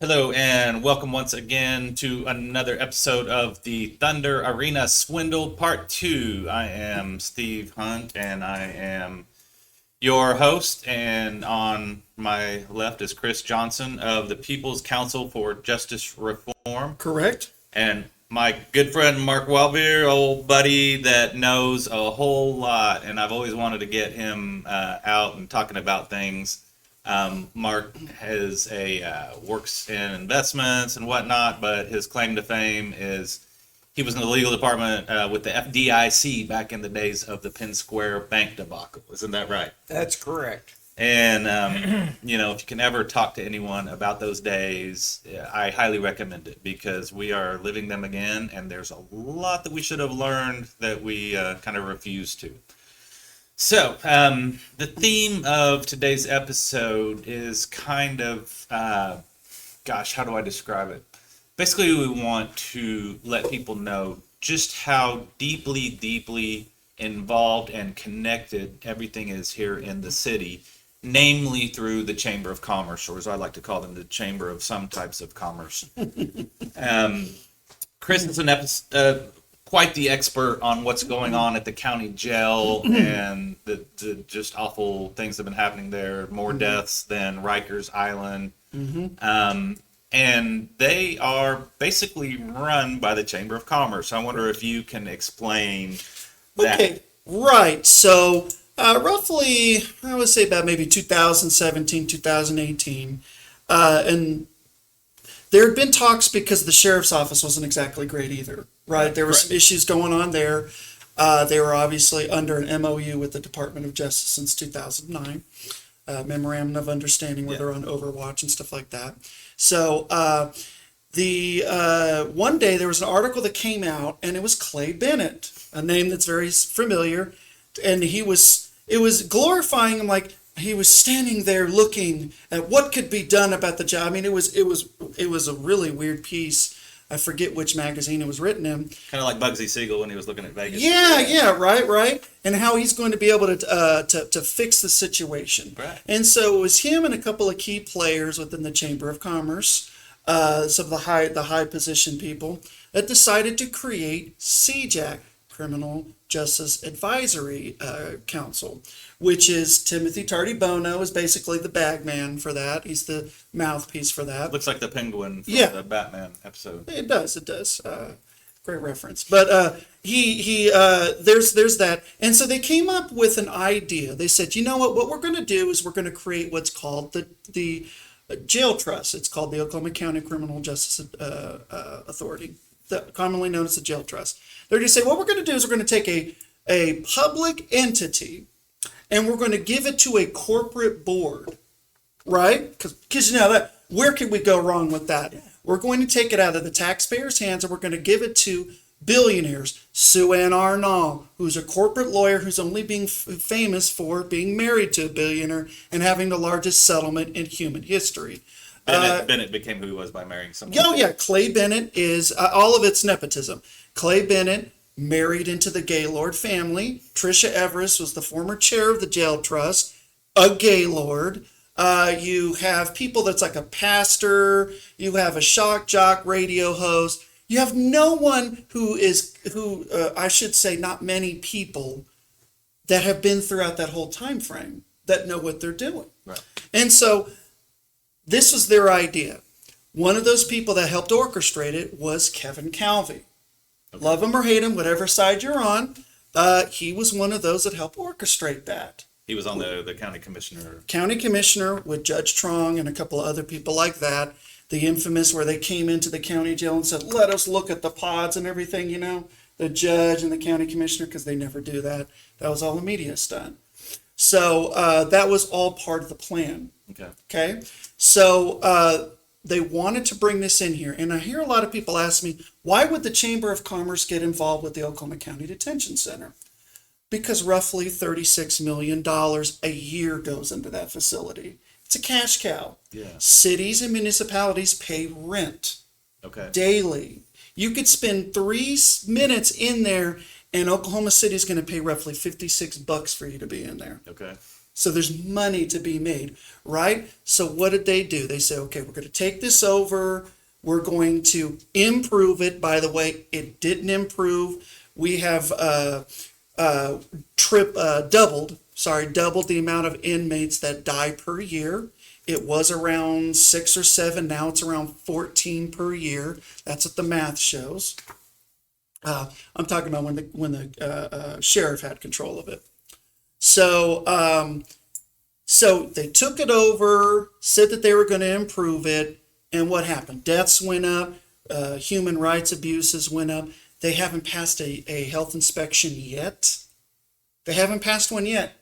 Hello and welcome once again to another episode of the Thunder Arena Swindle Part 2. I am Steve Hunt and I am your host, and on my left is Chris Johnson of the People's Council for Justice Reform. Correct. And my good friend Marc Wohlbier, old buddy that knows a whole lot, and I've always wanted to get him out and talking about things. Marc has works in investments and whatnot, but his claim to fame is he was in the legal department with the FDIC back in the days of the Penn Square bank debacle. Isn't that right? That's correct. And if you can ever talk to anyone about those days, I highly recommend it because we are living them again, and there's a lot that we should have learned that we kind of refuse to. So, the theme of today's episode is kind of, how do I describe it? Basically, we want to let people know just how deeply involved and connected everything is here in the city, namely through the Chamber of Commerce, or as I like to call them, the Chamber of some types of commerce. Chris is quite the expert on what's going on at the county jail and the just awful things that have been happening there. More deaths than Rikers Island. And they are basically run by the Chamber of Commerce. I wonder if you can explain that. Okay, right. So roughly, I would say about maybe 2017, 2018. And there had been talks because the sheriff's office wasn't exactly great either, right? There were some issues going on there. They were obviously under an MOU with the Department of Justice since 2009, memorandum of understanding where they're on Overwatch and stuff like that. So one day there was an article that came out, and it was Clay Bennett, a name that's very familiar, and it was glorifying him, like he was standing there looking at what could be done about the job. I mean, it was a really weird piece. I forget which magazine it was written in. Kind of like Bugsy Siegel when he was looking at Vegas. Yeah, right. And how he's going to be able to fix the situation. Right. And so it was him and a couple of key players within the Chamber of Commerce, some of the high position people, that decided to create CJAC, Criminal Justice Advisory Council, which is Timothy Tardy Bono is basically the bag man for that. He's the mouthpiece for that. Looks like the penguin from the Batman episode. It does. Great reference. But there's that. And so they came up with an idea. They said, you know what we're going to do is we're going to create what's called the jail trust. It's called the Oklahoma County Criminal Justice Authority, commonly known as the jail trust. They're going to say, what we're going to do is we're going to take a public entity and we're going to give it to a corporate board, right? Because that, where could we go wrong with that? We're going to take it out of the taxpayers' hands and we're going to give it to billionaires. Sue Ann Arnall, who's a corporate lawyer who's only being famous for being married to a billionaire and having the largest settlement in human history. Bennett became who he was by marrying someone. Oh, yeah. Clay Bennett is all of it's nepotism. Clay Bennett married into the Gaylord family. Tricia Everest was the former chair of the jail trust, a Gaylord. You have people that's like a pastor. You have a shock jock radio host. You have no one I should say, not many people that have been throughout that whole time frame that know what they're doing. Right. And so this was their idea. One of those people that helped orchestrate it was Kevin Calvi. Okay. Love him or hate him, whatever side you're on, he was one of those that helped orchestrate that. He was on the county commissioner. County commissioner with Judge Trong and a couple of other people like that. The infamous where they came into the county jail and said, let us look at the pods and everything, the judge and the county commissioner, because they never do that. That was all the media stunt. So that was all part of the plan. Okay. So they wanted to bring this in here. And I hear a lot of people ask me, why would the Chamber of Commerce get involved with the Oklahoma County Detention Center? Because roughly $36 million a year goes into that facility. It's a cash cow. Yeah. Cities and municipalities pay rent daily. You could spend 3 minutes in there, and Oklahoma City is going to pay roughly $56 for you to be in there. Okay. So there's money to be made, right? So what did they do? They said, okay, we're going to take this over. We're going to improve it. By the way, it didn't improve. We have doubled the amount of inmates that die per year. It was around 6 or 7. Now it's around 14 per year. That's what the math shows. I'm talking about when the sheriff had control of it. So they took it over, said that they were going to improve it, and what happened? Deaths went up, human rights abuses went up. They haven't passed a health inspection yet. They haven't passed one yet.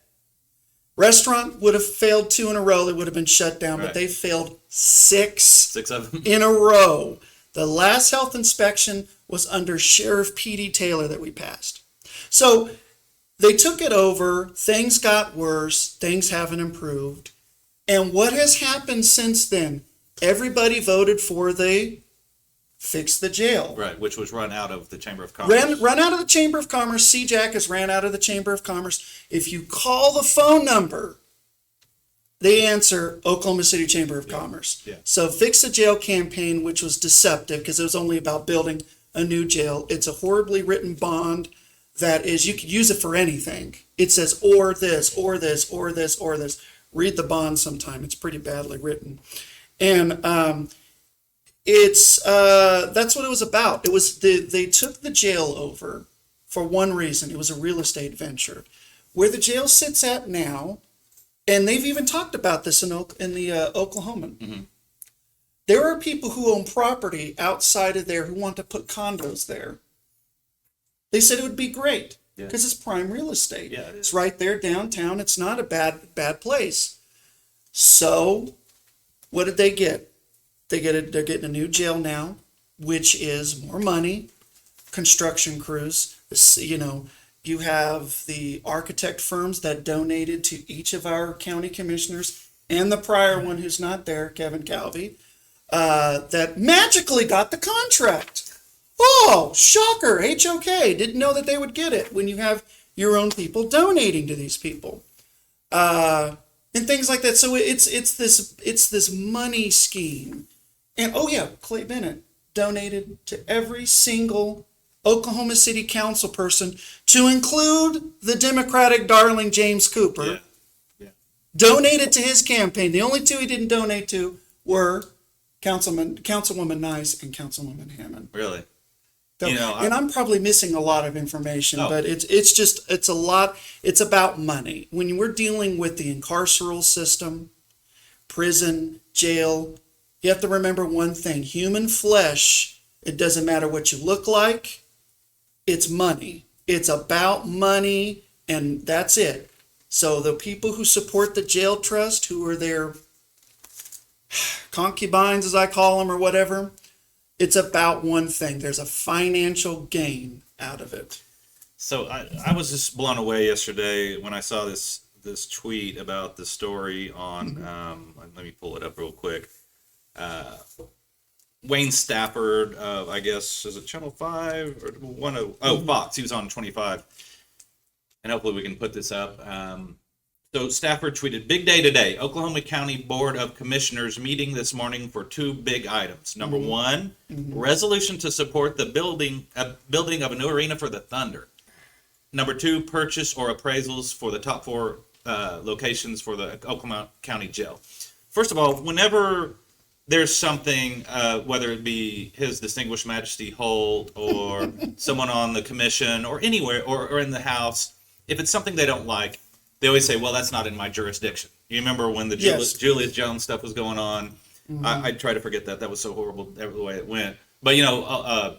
Restaurant would have failed 2 in a row. They would have been shut down, Right. but they failed 6 6 of them. in a row. The last health inspection was under Sheriff P.D. Taylor that we passed. So they took it over. Things got worse. Things haven't improved. And what has happened since then? Everybody voted for the fix the jail. Right, which was run out of the Chamber of Commerce. Run out of the Chamber of Commerce. CJAC has ran out of the Chamber of Commerce. If you call the phone number, they answer Oklahoma City Chamber of Commerce. Yeah. So Fix the Jail campaign, which was deceptive because it was only about building a new jail. It's a horribly written bond that is, you could use it for anything. It says, or this, or this, or this, or this. Read the bond sometime. It's pretty badly written. And that's what it was about. It was they took the jail over for one reason. It was a real estate venture. Where the jail sits at now, and they've even talked about this in the Oklahoman. Mm-hmm. There are people who own property outside of there who want to put condos there. They said it would be great because it's prime real estate. Yeah, it is. It's right there downtown. It's not a bad place. So, what did they get? They're getting a new jail now, which is more money, construction crews. You have the architect firms that donated to each of our county commissioners and the prior one who's not there, Kevin Calvey, that magically got the contract. Oh, shocker, HOK. Didn't know that they would get it when you have your own people donating to these people. And things like that. So it's this money scheme. And oh yeah, Clay Bennett donated to every single Oklahoma City council person, to include the Democratic darling James Cooper. Yeah. Donated to his campaign. The only 2 he didn't donate to were Councilwoman Nice and Councilwoman Hammond. Really? So, You know, and I'm probably missing a lot of information, Oh. but it's a lot. It's about money. When we're dealing with the incarceral system, prison, jail, you have to remember one thing: human flesh. It doesn't matter what you look like. It's money. It's about money, and that's it. So the people who support the jail trust, who are their concubines, as I call them, or whatever, it's about one thing. There's a financial gain out of it. So I was just blown away yesterday when I saw this tweet about the story on, let me pull it up real quick. Wayne Stafford of, I guess, is it Channel 5 or one of, Fox. He was on 25. And hopefully we can put this up. So Stafford tweeted, "Big day today. Oklahoma County Board of Commissioners meeting this morning for 2 big items. Number one, resolution to support the building of a new arena for the Thunder. Number 2, purchase or appraisals for the top 4 locations for the Oklahoma County Jail." First of all, whenever there's something, whether it be His Distinguished Majesty Holt or someone on the commission or anywhere or in the House, if it's something they don't like, they always say, well, that's not in my jurisdiction. You remember when the Yes. Julius Jones stuff was going on? I try to forget that. That was so horrible the way it went. But,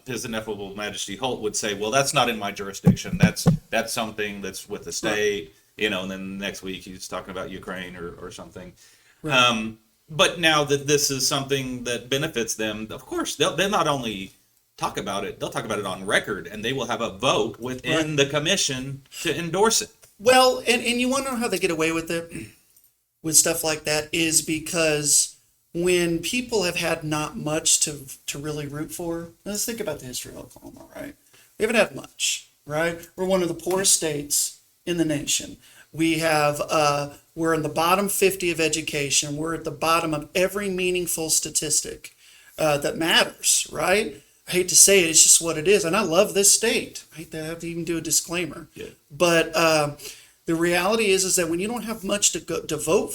His Ineffable Majesty Holt would say, well, that's not in my jurisdiction. That's something that's with the state, and then next week he's talking about Ukraine or something. Right. But now that this is something that benefits them, of course, they'll not only talk about it, they'll talk about it on record, and they will have a vote within the commission to endorse it. Well, and you want to know how they get away with it, with stuff like that, is because when people have had not much to really root for, let's think about the history of Oklahoma, right? We haven't had much, right? We're one of the poorest states in the nation. We have, we're in the bottom 50 of education. We're at the bottom of every meaningful statistic that matters, right? I hate to say it, it's just what it is. And I love this state. I hate to have to even do a disclaimer. Yeah. But the reality is that when you don't have much to go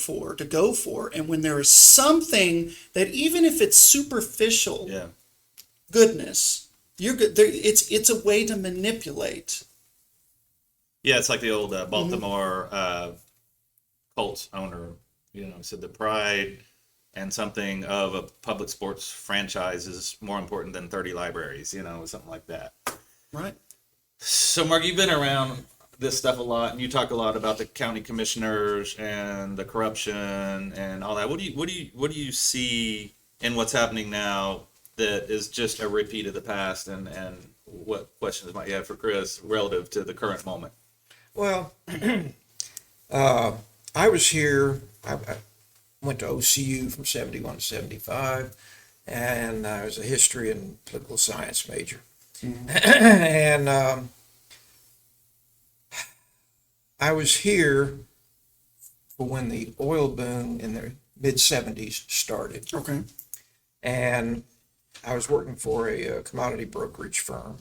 for, and when there is something that even if it's superficial Yeah. goodness, you're good. It's a way to manipulate. Yeah, it's like the old Baltimore Colts owner, said the pride and something of a public sports franchise is more important than 30 libraries, something like that. Right. So, Mark, you've been around this stuff a lot, and you talk a lot about the county commissioners and the corruption and all that. What do you see in what's happening now that is just a repeat of the past, and what questions might you have for Chris relative to the current moment? Well, I was here. I went to OCU from 71 to 75, and I was a history and political science major. And I was here for when the oil boom in the mid-70s started. Okay. And I was working for a commodity brokerage firm.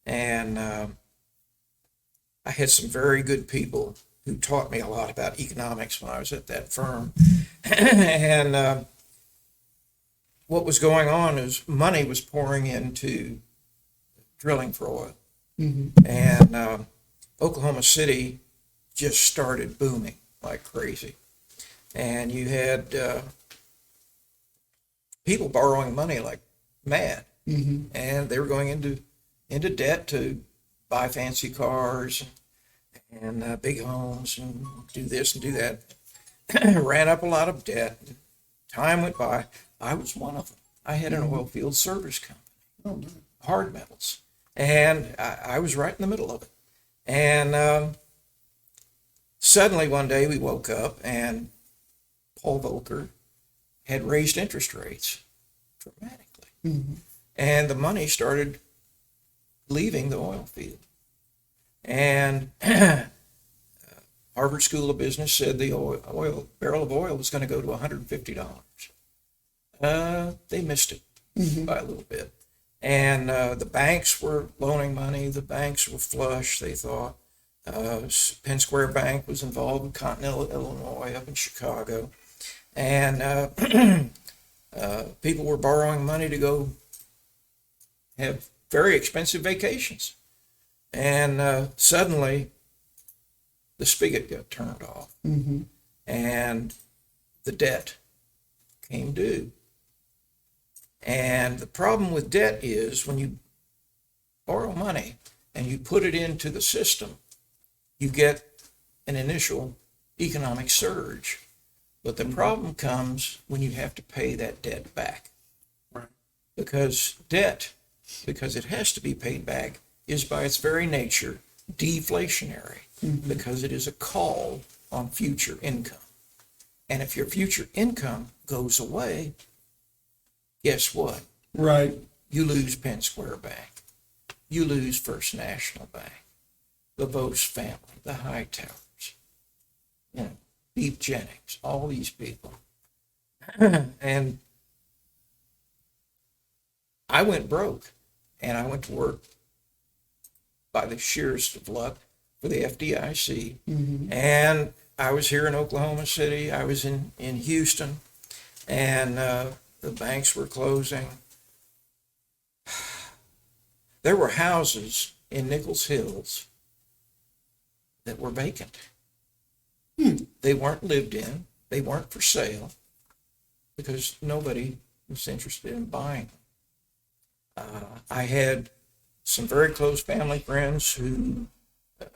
And I had some very good people who taught me a lot about economics when I was at that firm. And what was going on is money was pouring into drilling for oil. Mm-hmm. And Oklahoma City just started booming like crazy. And you had people borrowing money like mad. Mm-hmm. And they were going into debt to buy fancy cars and big homes and do this and do that. Ran up a lot of debt. Time went by. I was one of them. I had an oil field service company, Oh, no. hard metals, and I was right in the middle of it. And suddenly one day we woke up and Paul Volcker had raised interest rates dramatically. Mm-hmm. And the money started leaving the oil field. And Harvard School of Business said the barrel of oil was going to go to $150. They missed it by a little bit. And the banks were loaning money. The banks were flush, they thought. Penn Square Bank was involved in Continental Illinois up in Chicago. And people were borrowing money to go have very expensive vacations. And suddenly the spigot got turned off. Mm-hmm. And the debt came due. And the problem with debt is when you borrow money and you put it into the system, you get an initial economic surge. But the problem comes when you have to pay that debt back. Right. Because debt, because it has to be paid back, is by its very nature deflationary, because it is a call on future income. And if your future income goes away, guess what? Right. You lose Penn Square Bank. You lose First National Bank, the Vos family, the Hightowers, Beef Jennings, all these people. And I went broke, and I went to work by the sheerest of luck for the FDIC. Mm-hmm. And I was here in Oklahoma City. I was in Houston, and the banks were closing. There were houses in Nichols Hills that were vacant. They weren't lived in. They weren't for sale because nobody was interested in buying them. I had some very close family friends who, my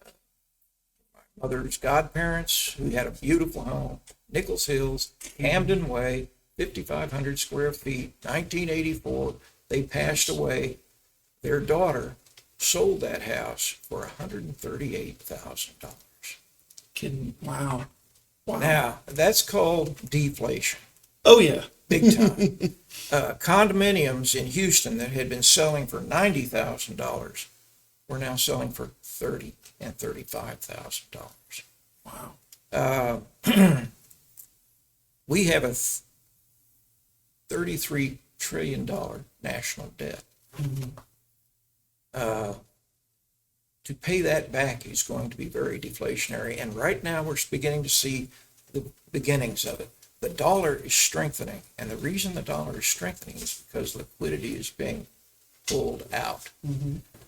mother's godparents, who had a beautiful home, Nichols Hills, Camden Way, 5,500 square feet, 1984. They passed away. Their daughter sold that house for $138,000. Kidding. Wow. Wow. Now, that's called deflation. Oh, yeah. Big time. Condominiums in Houston that had been selling for $90,000 were now selling for $30,000 and $35,000. Wow. We have a $33 trillion national debt. To pay that back is going to be very deflationary, and right now we're beginning to see the beginnings of it. The dollar is strengthening, and the reason the dollar is strengthening is because liquidity is being pulled out.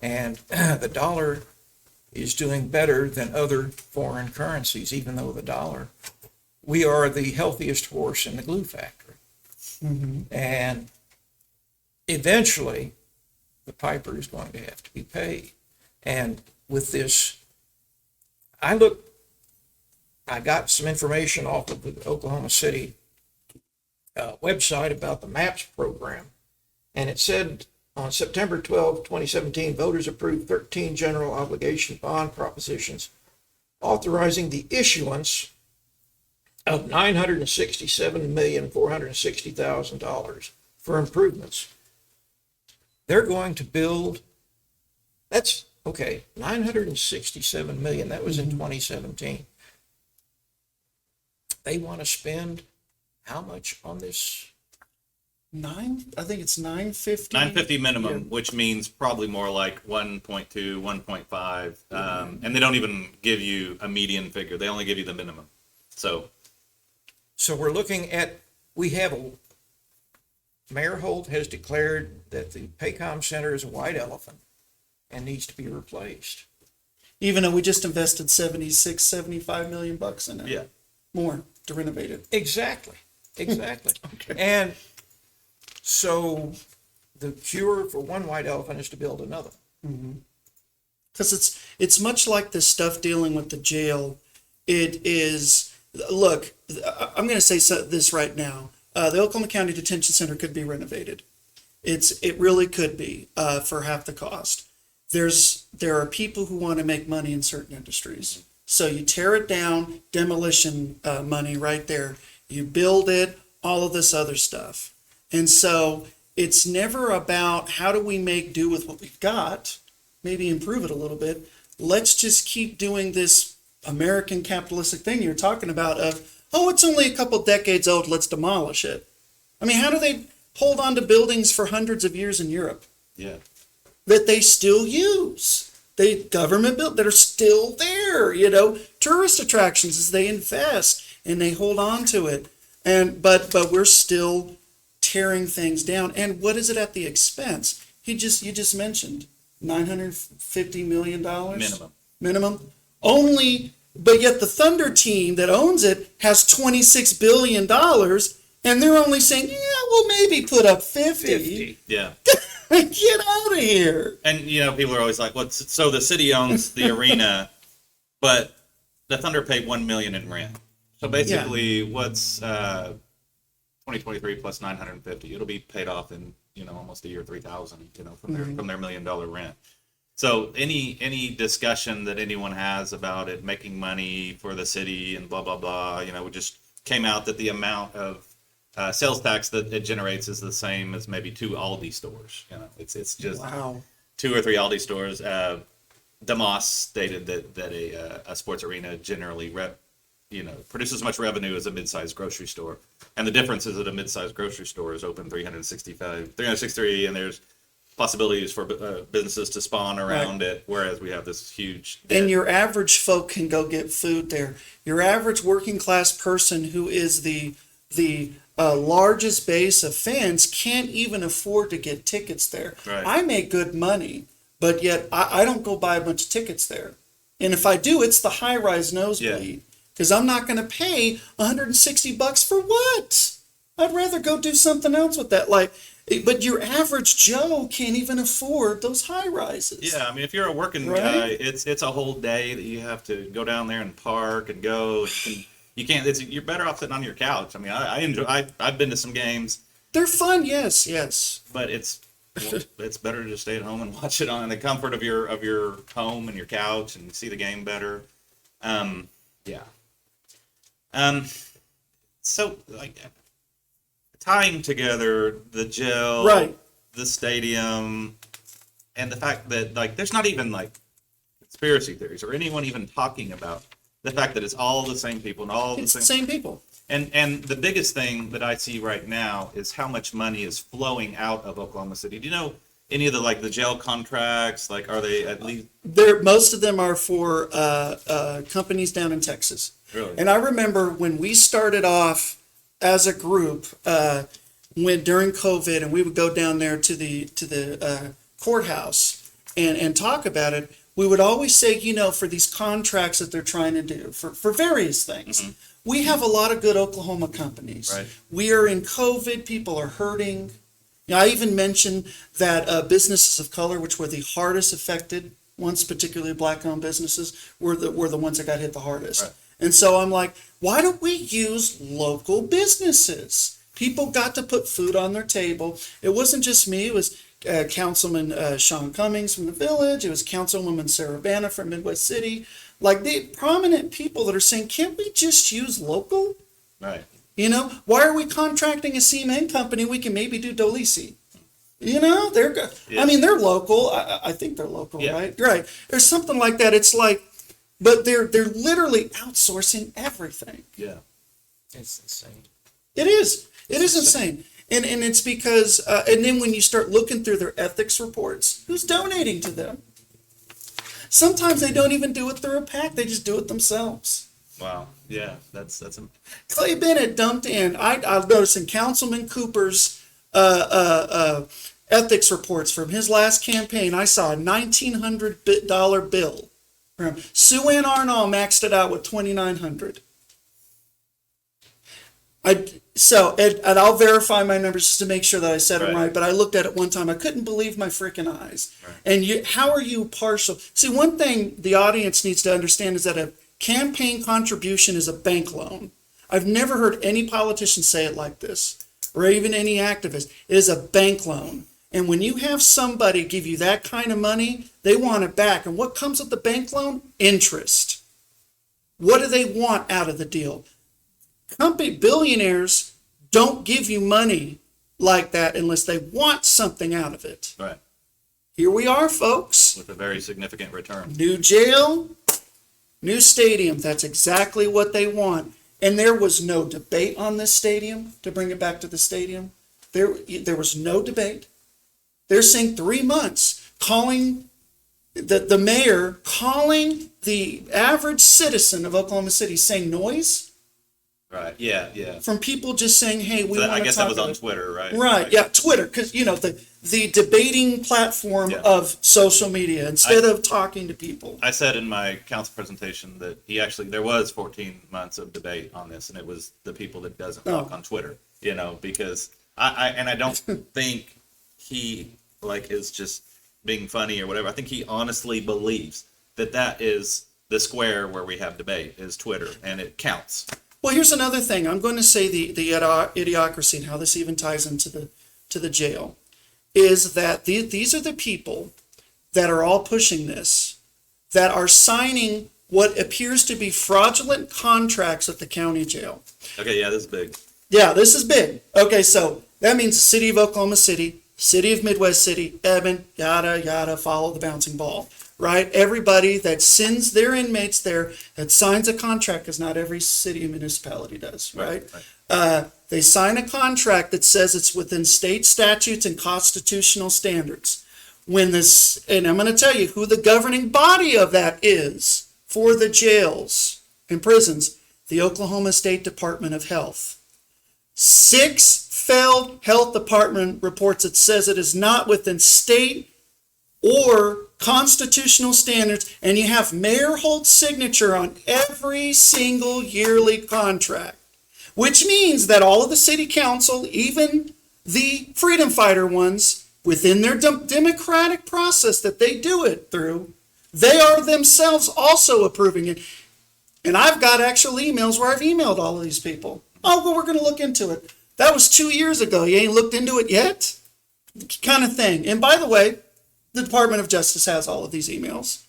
And the dollar is doing better than other foreign currencies, even though the dollar, we are the healthiest horse in the glue factory. And eventually, the piper is going to have to be paid. And with this, I got some information off of the Oklahoma City website about the MAPS program. And it said on September 12, 2017, voters approved 13 general obligation bond propositions authorizing the issuance of $967,460,000 for improvements. They're going to build, that's okay, 967 million, that was in 2017. They want to spend how much on this? I think it's 950. 950 minimum, Yeah. which means probably more like 1.2, 1.5. And they don't even give you a median figure. They only give you the minimum. So We're looking at, Mayor Holt has declared that the Paycom Center is a white elephant and needs to be replaced. Even though we just invested 75 million bucks in it. yeah, More to renovate it. Exactly. And so the cure for one white elephant is to build another. Because it's much like the stuff dealing with the jail. It is, look, I'm going to say this right now. The Oklahoma County Detention Center could be renovated. It really could be for half the cost. There are people who want to make money in certain industries. So you tear it down, demolition money right there. You build it, all of this other stuff. And so it's never about how do we make do with what we've got, maybe improve it a little bit. Let's just keep doing this American capitalistic thing you're talking about of, oh, it's only a couple decades old, let's demolish it. I mean, how do they hold on to buildings for hundreds of years in Europe yeah. that they still use? They government built that are still there, tourist attractions as they invest and they hold on to it. But we're still tearing things down. And what is it at the expense? You just mentioned $950 million minimum. Only, but yet the Thunder team that owns it has $26 billion, and they're only saying, yeah, we'll maybe put up 50. Yeah. Get out of here. And, people are always like, so the city owns the arena, but the Thunder paid $1 million in rent. So basically what's 2023 plus 950, it'll be paid off in, almost a year, 3,000, from their $1 million rent. So any discussion that anyone has about it making money for the city and blah, blah, blah, we just came out that the amount of sales tax that it generates is the same as maybe 2 Aldi stores. It's just Wow. 2 or 3 Aldi stores. DeMoss stated that a sports arena generally produces as much revenue as a mid-sized grocery store. And the difference is that a mid-sized grocery store is open 363, and there's possibilities for businesses to spawn around it, whereas we have this huge debt. And your average folk can go get food there. Your average working class person who is the largest base of fans can't even afford to get tickets there. Right. I make good money, but yet I don't go buy a bunch of tickets there. And if I do, it's the high-rise nosebleed. Because I'm not going to pay $160 for what? I'd rather go do something else with that. But your average Joe can't even afford those high rises. Yeah, I mean, if you're a working guy, it's a whole day that you have to go down there and park and go. You can't. You're better off sitting on your couch. I mean, I enjoy. I've been to some games. They're fun, yes. But it's better to just stay at home and watch it on the comfort of your home and your couch and see the game better. Yeah. So tying together the jail, the stadium, and the fact that there's not even conspiracy theories or anyone even talking about the fact that it's all the same people and all the It's the same. same people. And the biggest thing that I see right now is how much money is flowing out of Oklahoma City. Do you know any of the jail contracts? Like, are they at least Most of them are for companies down in Texas. really? And I remember when we started off as a group, when during COVID, and we would go down there to the courthouse and talk about it. We would always say, for these contracts that they're trying to do for various things, we have a lot of good Oklahoma companies. Right. We are in COVID. People are hurting. I even mentioned that businesses of color, which were the hardest affected ones, particularly black-owned businesses, were the ones that got hit the hardest. Right. And so I'm like, why don't we use local businesses? People got to put food on their table. It wasn't just me. It was Councilman Sean Cummings from the Village. It was Councilwoman Sarah Banna from Midwest City. Like the prominent people that are saying, can't we just use local? Right. Why are we contracting a cement company? We can maybe do Dolisi. They're good. Yeah. I mean, they're local. I think they're local, Yeah. right? Right. There's something like that. It's like, but they're literally outsourcing everything. Yeah. It's insane. It is. It is insane. And it's because, and then when you start looking through their ethics reports, who's donating to them? Sometimes they don't even do it through a PAC. They just do it themselves. Wow. Yeah. That's Clay Bennett dumped in. I've noticed in Councilman Cooper's ethics reports from his last campaign, I saw a $1,900 bill from him. Sue Ann Arnall maxed it out with $2,900. And I'll verify my numbers just to make sure that I said them right. But I looked at it one time. I couldn't believe my freaking eyes. Right. And how are you partial? See, one thing the audience needs to understand is that a campaign contribution is a bank loan. I've never heard any politician say it like this, or even any activist. It is a bank loan. And when you have somebody give you that kind of money, they want it back. And what comes with the bank loan? Interest. What do they want out of the deal? Billionaires don't give you money like that unless they want something out of it. right. Here we are, folks. With a very significant return. New jail, new stadium. That's exactly what they want. And there was no debate on this stadium, to bring it back to the stadium. There was no debate. They're saying 3 months, calling the mayor, calling the average citizen of Oklahoma City, saying noise. Right. Yeah. Yeah. From people just saying, hey, we So want to I guess talk that was on about it. Twitter, right? Right, yeah, Twitter, because, the debating platform Yeah. of social media, instead of talking to people. I said in my council presentation that there was 14 months of debate on this, and it was the people that doesn't talk on Twitter, because I don't think he is just being funny or whatever. I think he honestly believes that is the square where we have debate is Twitter, and it counts. Well, here's another thing. I'm going to say the idiocracy and how this even ties into the jail is that these are the people that are all pushing this, that are signing what appears to be fraudulent contracts at the county jail. Okay, yeah, this is big. Yeah, this is big. Okay, so that means the city of Oklahoma City, city of Midwest City, Evan, yada, yada, follow the bouncing ball. Right? Everybody that sends their inmates there, that signs a contract, because not every city and municipality does, right? They sign a contract that says it's within state statutes and constitutional standards. And I'm going to tell you who the governing body of that is for the jails and prisons, the Oklahoma State Department of Health. 6 failed health department reports that says it is not within state or constitutional standards, and you have Mayor Holt's signature on every single yearly contract, which means that all of the city council, even the freedom fighter ones, within their democratic process that they do it through, they are themselves also approving it. And I've got actual emails where I've emailed all of these people. Oh, well, we're going to look into it. That was 2 years ago. You ain't looked into it yet? Kind of thing. And by the way, the Department of Justice has all of these emails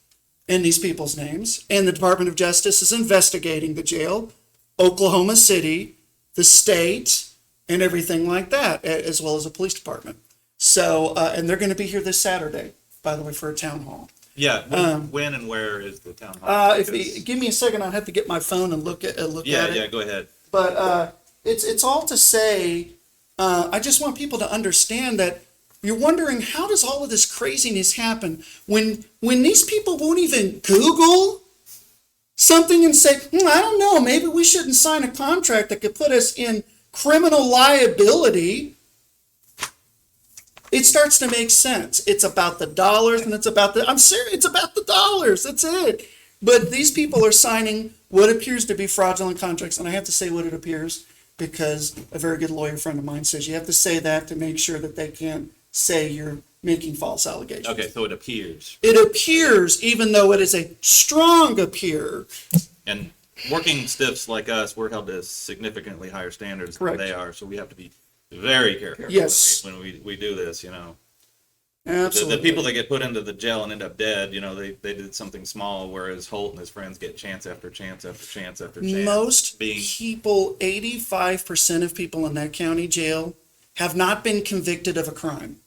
and these people's names, and the Department of Justice is investigating the jail, Oklahoma City, the state, and everything like that, as well as the police department. So, and they're going to be here this Saturday, by the way, for a town hall. Yeah. When and where is the town hall? Give me a second, I'll have to get my phone and look at Yeah, it. yeah. Go ahead. But it's all to say, I just want people to understand that you're wondering, how does all of this craziness happen when these people won't even Google something and say, I don't know, maybe we shouldn't sign a contract that could put us in criminal liability. It starts to make sense. It's about the dollars, and I'm serious, it's about the dollars. That's it. But these people are signing what appears to be fraudulent contracts, and I have to say what it appears because a very good lawyer friend of mine says you have to say that to make sure that they can't say you're making false allegations. Okay, so it appears. It appears, even though it is a strong appear. And working stiffs like us, we're held to significantly higher standards Correct. than they are, so we have to be very careful Yes. when we do this, you know. Absolutely. The people that get put into the jail and end up dead, you know, they did something small, whereas Holt and his friends get chance after chance after chance after chance. Most being people, 85% of people in that county jail have not been convicted of a crime.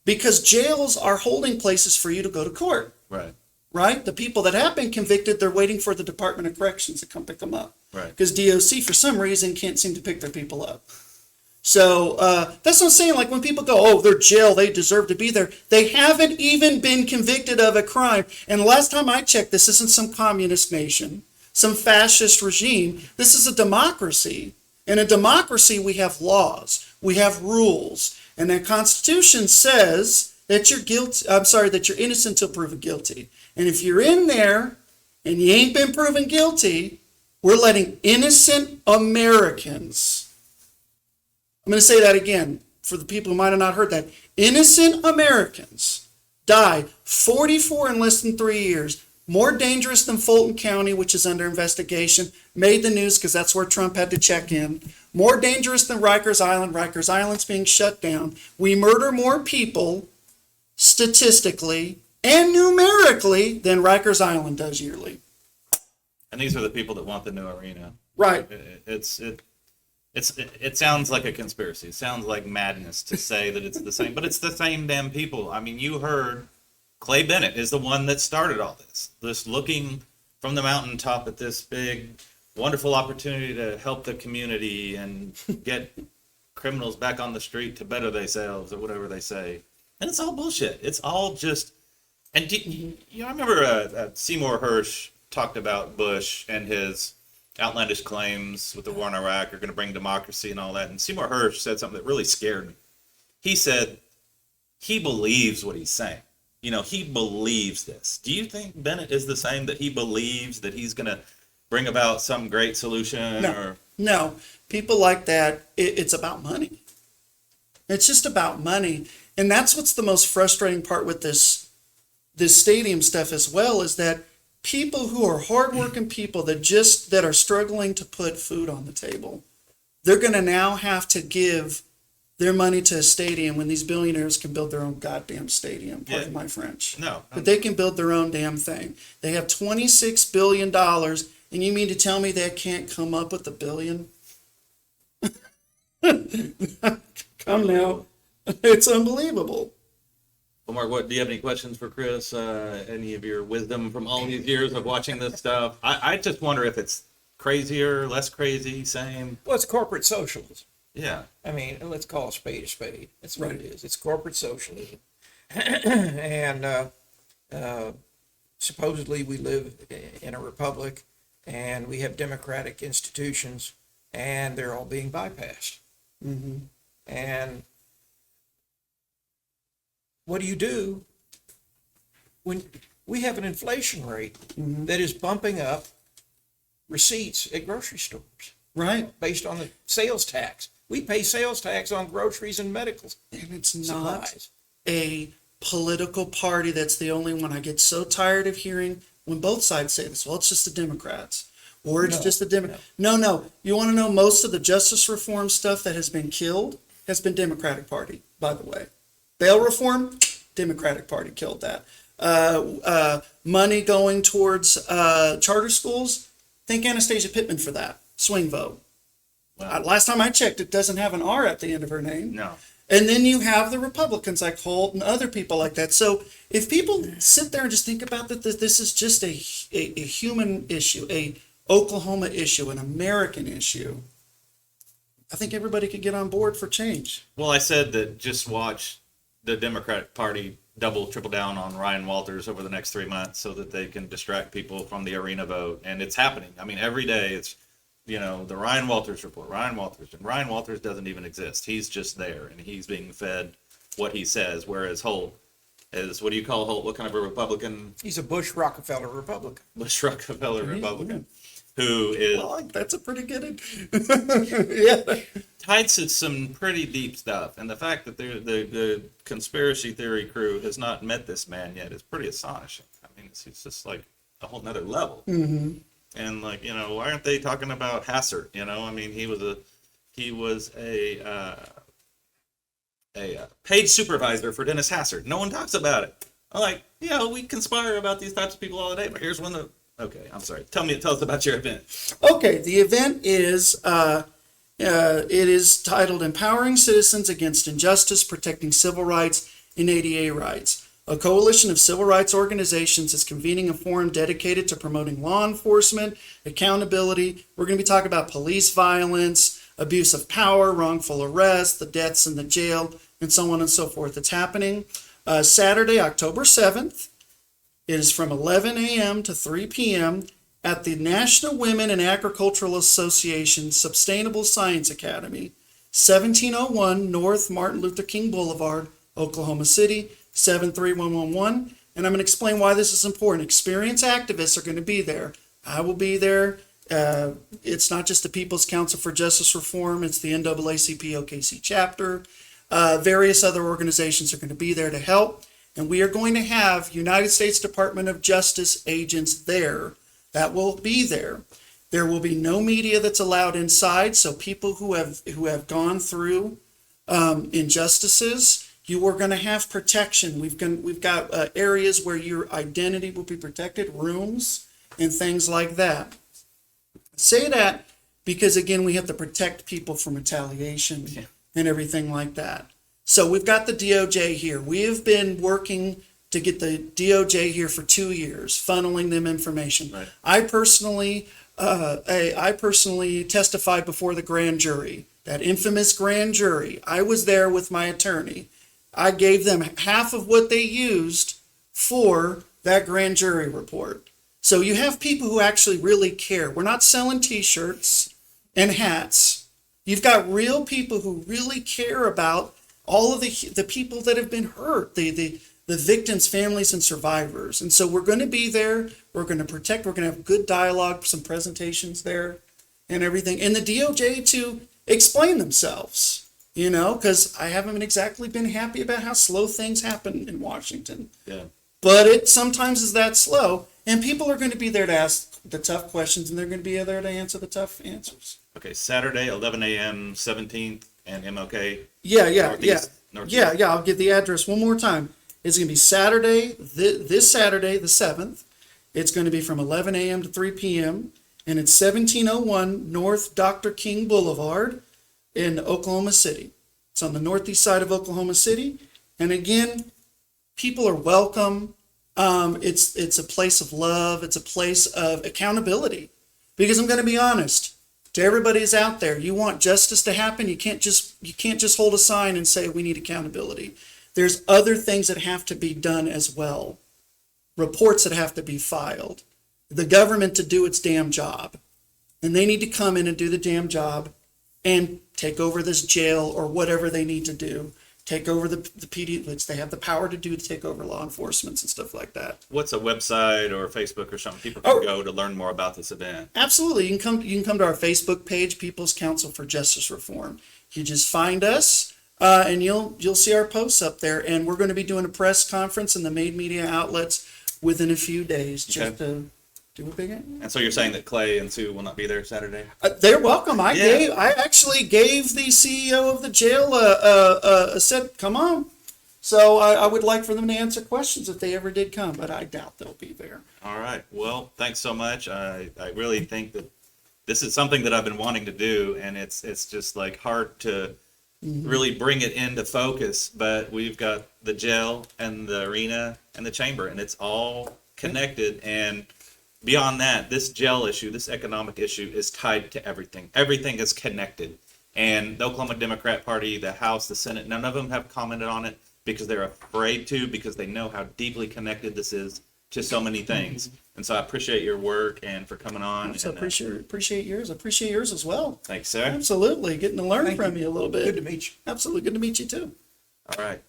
Because jails are holding places for you to go to court, right, right? The people that have been convicted, they're waiting for the Department of Corrections to come pick them up. right. Because DOC, for some reason, can't seem to pick their people up. So that's what I'm saying. Like when people go, oh, they're jail, they deserve to be there. They haven't even been convicted of a crime. And the last time I checked, this isn't some communist nation, some fascist regime. This is a democracy. In a democracy, we have laws, we have rules. And the Constitution says that that you're innocent till proven guilty. And if you're in there and you ain't been proven guilty, we're letting innocent Americans, I'm going to say that again for the people who might have not heard that, innocent Americans die, 44 in less than 3 years, more dangerous than Fulton County, which is under investigation, made the news because that's where Trump had to check in. More dangerous than Rikers Island. Rikers Island's being shut down. We murder more people statistically and numerically than Rikers Island does yearly. And these are the people that want the new arena. Right. It sounds like a conspiracy. It sounds like madness to say that it's the same, but it's the same damn people. I mean, you heard Clay Bennett is the one that started all this. This looking from the mountaintop at this big, wonderful opportunity to help the community and get criminals back on the street to better themselves or whatever they say. And it's all bullshit. It's all just. And I remember Seymour Hersh talked about Bush and his outlandish claims with the war in Iraq are going to bring democracy and all that. And Seymour Hersh said something that really scared me. He said he believes what he's saying. You know, he believes this. Do you think Bennett is the same, that he believes that he's going to bring about some great solution? No. People like that, it's about money. It's just about money. And that's what's the most frustrating part with this stadium stuff as well, is that people who are hardworking people that are struggling to put food on the table, they're going to now have to give their money to a stadium when these billionaires can build their own goddamn stadium. Pardon my French. No. But they can build their own damn thing. They have $26 billion, and you mean to tell me they can't come up with $1 billion? Come now. It's unbelievable. Well, Mark, do you have any questions for Chris? Any of your wisdom from all these years of watching this stuff? I just wonder if it's crazier, less crazy, same. Well, it's corporate socialism. Yeah. I mean, let's call a spade a spade. That's what Right. it is. It's corporate socialism. And supposedly we live in a republic and we have democratic institutions and they're all being bypassed. Mm-hmm. And what do you do when we have an inflation rate that is bumping up receipts at grocery stores Right. based on the sales tax? We pay sales tax on groceries and medical And it's not supplies. a political party that's the only one. I get so tired of hearing when both sides say this. Well, it's just the Democrats. Or it's No, just the Democrats. No. You want to know most of the justice reform stuff that has been killed has been Democratic Party, by the way. Bail reform, Democratic Party killed that. Money going towards charter schools, thank Anastasia Pittman for that. Swing vote. Wow. Last time I checked, it doesn't have an R at the end of her name. No. And then you have the Republicans like Holt and other people like that. So if people sit there and just think about that, this is just a human issue, a Oklahoma issue, an American issue, I think everybody could get on board for change. Well, I said that just watch the Democratic Party double, triple down on Ryan Walters over the next 3 months so that they can distract people from the arena vote. And it's happening. I mean, every day it's, the Ryan Walters report, Ryan Walters. And Ryan Walters doesn't even exist. He's just there, and he's being fed what he says, whereas Holt is, what do you call Holt? What kind of a Republican? He's a Bush Rockefeller Republican. Bush Rockefeller Republican. Who is Well, that's a pretty good yeah. tied to some pretty deep stuff, and the fact that the conspiracy theory crew has not met this man yet is pretty astonishing. I mean, it's just like a whole nother level. Mm-hmm. And like, why aren't they talking about Hassert? I mean, he was a paid supervisor for Dennis Hassert. No one talks about it. I'm like, we conspire about these types of people all the day, but here's one that. Okay, I'm sorry. Tell us about your event. Okay, the event is it is titled "Empowering Citizens Against Injustice, Protecting Civil Rights and ADA Rights." A coalition of civil rights organizations is convening a forum dedicated to promoting law enforcement, accountability. We're going to be talking about police violence, abuse of power, wrongful arrest, the deaths in the jail, and so on and so forth. It's happening Saturday, October 7th. It is from 11 a.m. to 3 p.m. at the National Women and Agricultural Association Sustainable Science Academy, 1701 North Martin Luther King Boulevard, Oklahoma City, 73111. And I'm going to explain why this is important. Experienced activists are going to be there. I will be there. It's not just the People's Council for Justice Reform. It's the NAACP OKC chapter. Various other organizations are going to be there to help. And we are going to have United States Department of Justice agents there that will be there. There will be no media that's allowed inside. So people who have gone through injustices, you are going to have protection. We've got areas where your identity will be protected, rooms and things like that. I say that because again, we have to protect people from retaliation and everything like that. So we've got the DOJ here. We have been working to get the DOJ here for 2 years, funneling them information. Right. I personally testified before the grand jury, that infamous grand jury. I was there with my attorney. I gave them half of what they used for that grand jury report. So you have people who actually really care. We're not selling T-shirts and hats. You've got real people who really care about all of the people that have been hurt, the victims, families, and survivors. And so we're going to be there. We're going to protect. We're going to have good dialogue, some presentations there and everything. And the DOJ to explain themselves, because I haven't exactly been happy about how slow things happen in Washington. Yeah. But it sometimes is that slow. And people are going to be there to ask the tough questions, and they're going to be there to answer the tough answers. Okay, Saturday, 11 a.m., 17th, and MLK. Yeah. Northeast. Yeah, I'll give the address one more time. It's going to be Saturday, this Saturday, the 7th. It's going to be from 11 a.m. to 3 p.m. And it's 1701 North Dr. King Boulevard in Oklahoma City. It's on the northeast side of Oklahoma City. And again, people are welcome. It's a place of love. It's a place of accountability. Because I'm going to be honest, to everybody who's out there, you want justice to happen. You can't just hold a sign and say we need accountability. There's other things that have to be done as well. Reports that have to be filed. The government to do its damn job. And they need to come in and do the damn job and take over this jail or whatever they need to do. Take over the PD, which they have the power to do, to take over law enforcement and stuff like that. What's a website or Facebook or something people can go to learn more about this event? Absolutely. You can come to our Facebook page, People's Council for Justice Reform. You just find us, and you'll see our posts up there. And we're going to be doing a press conference in the main media outlets within a few days, just to do a big. And so you're saying that Clay and Sue will not be there Saturday? They're welcome. I actually gave the CEO of the jail said, come on. So I would like for them to answer questions if they ever did come, but I doubt they'll be there. All right. Well, thanks so much. I really think that this is something that I've been wanting to do, and it's just like hard to really bring it into focus. But we've got the jail and the arena and the chamber, and it's all connected. And beyond that, this jail issue, this economic issue is tied to everything. Everything is connected. And the Oklahoma Democrat Party, the House, the Senate, none of them have commented on it because they're afraid to, because they know how deeply connected this is to so many things. And so I appreciate your work and for coming on. So And, appreciate yours. Appreciate yours as well. thanks, sir. Absolutely. Getting to learn from you a little bit. Good to meet you. Absolutely. Good to meet you too. All right.